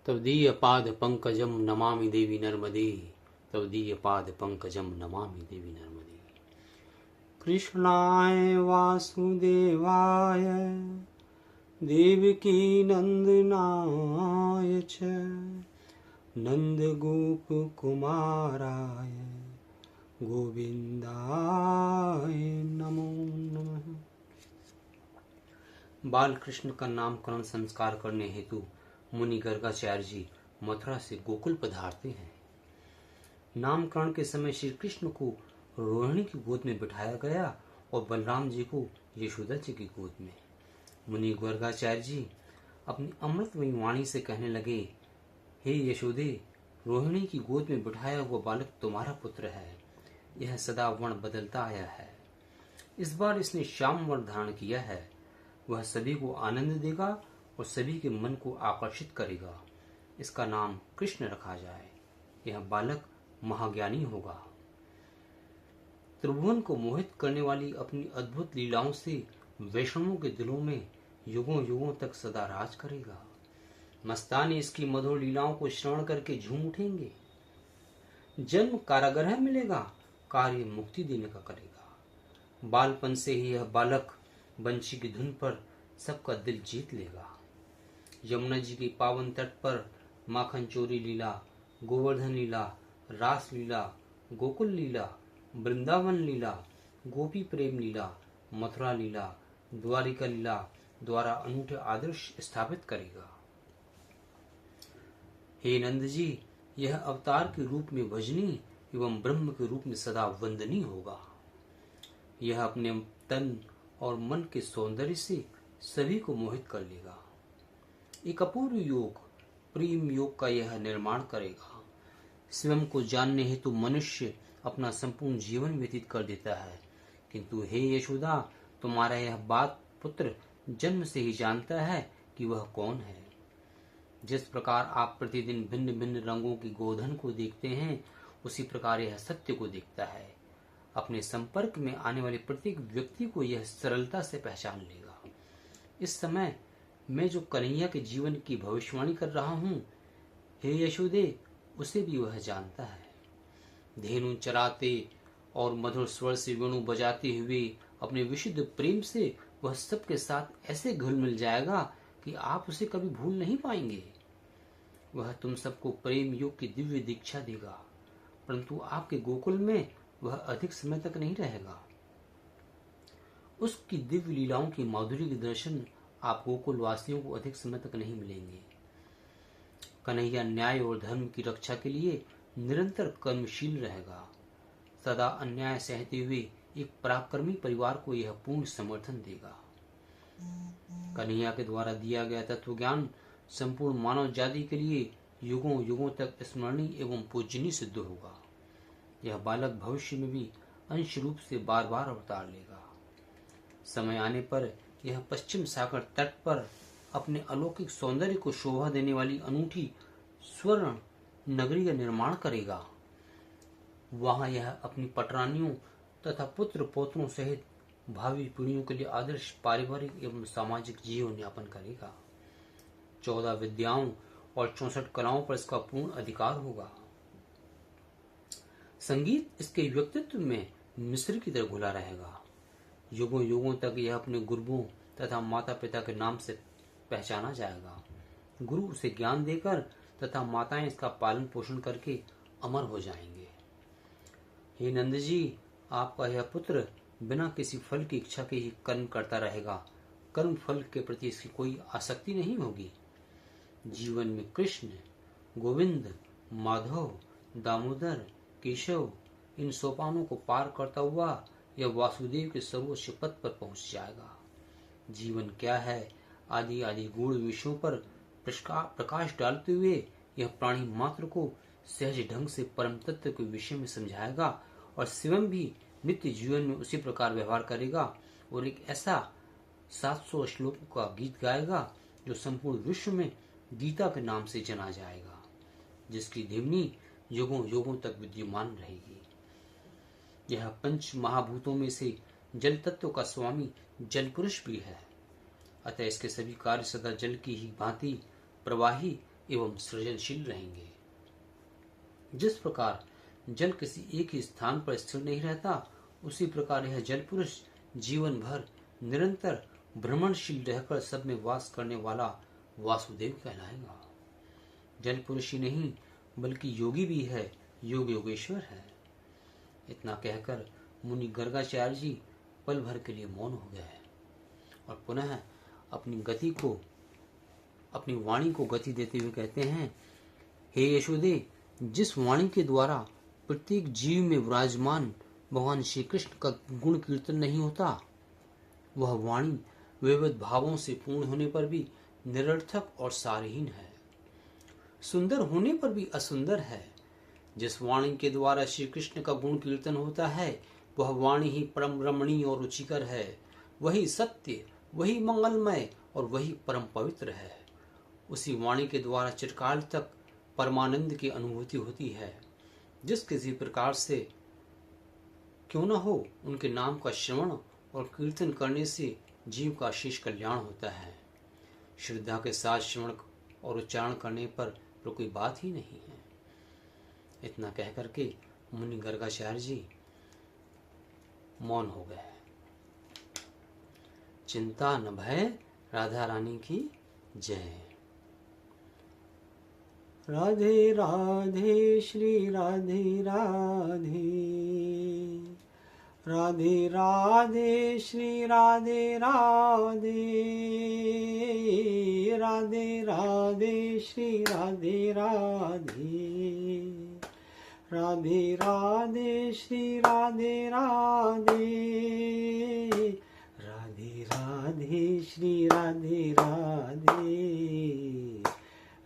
तवदीयपादपङ्कजं नमामि देवी नर्मदे, तवदीयपादपङ्कजं नमामि देवी नर्मदे। कृष्णाय वासुदेवाय देवकी नन्दनाय च नन्दगोपकुमाराय गोविंदाय नमो नमः। बाल कृष्ण का नामकरण संस्कार करने हेतु मुनि गर्गाचार्य जी मथुरा से गोकुल पधारते हैं। नामकरण के समय श्री कृष्ण को रोहिणी की गोद में बिठाया गया और बलराम जी को यशोदा जी की गोद में। मुनि गर्गाचार्य जी अपनी अमृतमयी वाणी से कहने लगे, हे यशोदे, रोहिणी की गोद में बिठाया हुआ बालक तुम्हारा पुत्र है। यह सदा वर्ण बदलता आया है। इस बार इसने श्याम वर्ण धारण किया है। वह सभी को आनंद देगा और सभी के मन को आकर्षित करेगा। इसका नाम कृष्ण रखा जाए। यह बालक महाज्ञानी होगा। त्रिभुवन को मोहित करने वाली अपनी अद्भुत लीलाओं से वैष्णवों के दिलों में युगों युगों तक सदा राज करेगा। मस्तानी इसकी मधुर लीलाओं को श्रवण करके झूम उठेंगे। जन्म कारागृह मिलेगा, कार्य मुक्ति देने का करेगा। बालपन से ही यह बालक बंशी की धुन पर सबका दिल जीत लेगा। यमुना जी के पावन तट पर माखन चोरी लीला, गोवर्धन लीला, रास लीला, गोकुल लीला, वृंदावन लीला, गोपी प्रेम लीला, मथुरा लीला, द्वारिका लीला द्वारा अनूठे आदर्श स्थापित करेगा। हे नंद जी, यह अवतार के रूप में भजनी एवं ब्रह्म के रूप में सदा वंदनीय होगा। यह अपने तन और मन के सौंदर्य से सभी को मोहित कर लेगा। एक अपूर्व योग, प्रेम योग का यह निर्माण करेगा। स्वयं को जानने हेतु मनुष्य अपना संपूर्ण जीवन व्यतीत कर देता है, किंतु हे यशोदा, तुम्हारा यह बात पुत्र जन्म से ही जानता है कि वह कौन है। जिस प्रकार आप प्रतिदिन भिन्न भिन्न रंगों की गोधन को देखते हैं, उसी प्रकार यह सत्य को देखता है। अपने संपर्क में आने वाले प्रत्येक व्यक्ति को यह सरलता से पहचान लेगा। इस समय मैं जो कन्हैया के जीवन की भविष्यवाणी कर रहा हूँ, हे यशोदे, उसे भी वह जानता है। धेनु चराते और मधुर स्वर से वेणु बजाते हुए अपने विशुद्ध प्रेम से वह सबके साथ ऐसे घुल मिल जाएगा कि आप उसे कभी भूल नहीं पाएंगे। वह तुम सबको प्रेम योग की दिव्य दीक्षा देगा, परंतु आपके गोकुल में वह अधिक समय तक नहीं रहेगा। उसकी दिव्य लीलाओं की माधुर्य के दर्शन आप गोकुल वासियों को अधिक समय तक नहीं मिलेंगे। कन्हैया न्याय और धर्म की रक्षा के लिए निरंतर कर्मशील रहेगा। सदा अन्याय सहते हुए एक पराक्रमी परिवार को यह पूर्ण समर्थन देगा। कन्हैया के द्वारा दिया गया तत्व ज्ञान संपूर्ण मानव जाति के लिए युगों युगों तक स्मरणीय एवं पूजनीय सिद्ध होगा। यह बालक भविष्य में भी अंश रूप से बार बार अवतार लेगा। समय आने पर यह पश्चिम सागर तट पर अपने अलौकिक सौंदर्य को शोभा देने वाली अनूठी स्वर्ण नगरी का निर्माण करेगा। वहां यह अपनी पटरानियों तथा पुत्र पौत्रों सहित भावी पीढ़ियों के लिए आदर्श पारिवारिक एवं सामाजिक जीवन यापन करेगा। 14 विद्याओं और 64 कलाओं पर इसका पूर्ण अधिकार होगा। संगीत इसके व्यक्तित्व में मिस्र की तरह घुला रहेगा। युगों युगों तक यह अपने गुरुओं तथा माता पिता के नाम से पहचाना जाएगा। गुरु उसे ज्ञान देकर तथा माताएं इसका पालन पोषण करके अमर हो जाएंगे। हे नंद जी, आपका यह पुत्र बिना किसी फल की इच्छा के ही कर्म करता रहेगा। कर्म फल के प्रति इसकी कोई आसक्ति नहीं होगी। जीवन में कृष्ण, गोविंद, माधव, दामोदर, केशव इन सोपानों को पार करता हुआ यह वासुदेव के सर्वोच्च पद पर पहुंच जाएगा। जीवन क्या है आदि आदि गूढ़ विषयों पर प्रकाश डालते हुए यह प्राणी मात्र को सहज ढंग से परम तत्व के विषय में समझाएगा और स्वयं भी नित्य जीवन में उसी प्रकार व्यवहार करेगा और एक ऐसा 700 श्लोकों का गीत गाएगा जो संपूर्ण विश्व में गीता के नाम से जना जाएगा, जिसकी ध्वनि युगों युगों तक विद्यमान रहेगी। यह पंच महाभूतों में से जल तत्व का स्वामी जल पुरुष भी है। अतः इसके सभी कार्य सदा जल की ही भांति प्रवाही एवं सृजनशील रहेंगे। जिस प्रकार जल किसी एक ही स्थान पर स्थिर नहीं रहता, उसी प्रकार यह जल पुरुष जीवन भर निरंतर भ्रमणशील रहकर सब में वास करने वाला वासुदेव कहलाएगा। जल पुरुष ही नहीं बल्कि योगी भी है, योग योगेश्वर है। इतना कहकर मुनि गर्गाचार्य जी पल भर के लिए मौन हो गए और पुनः अपनी वाणी को गति देते हुए कहते हैं, हे यशोदे, जिस वाणी के द्वारा प्रत्येक जीव में विराजमान भगवान श्री कृष्ण का गुण कीर्तन नहीं होता, वह वाणी विविध भावों से पूर्ण होने पर भी निरर्थक और सारहीन है, सुंदर होने पर भी असुंदर है। जिस वाणी के द्वारा श्री कृष्ण का गुण कीर्तन होता है, वह वाणी ही परम रमणीय और रुचिकर है, वही सत्य, वही मंगलमय और वही परम पवित्र है। उसी वाणी के द्वारा चिरकाल तक परमानंद की अनुभूति होती है। जिस किसी प्रकार से क्यों न हो, उनके नाम का श्रवण और कीर्तन करने से जीव का शेष कल्याण होता है। श्रद्धा के साथ श्रवण और उच्चारण करने पर कोई बात ही नहीं है। इतना कह करके मुनि गर्गाचार्य जी मौन हो गए। चिंता न भय, राधा रानी की जय। राधे राधे श्री राधे राधे, राधे राधे श्री राधे राधे, राधे राधे श्री राधे राधे, राधे राधे श्री राधे राधे, राधे राधे श्री राधे राधे,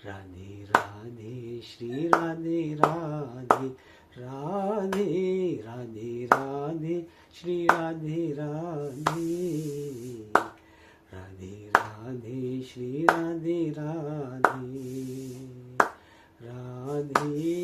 राधे राधे श्री राधे राधे, राधे राधे राधे श्री राधे राधे, राधे राधे श्री राधे राधे, राधे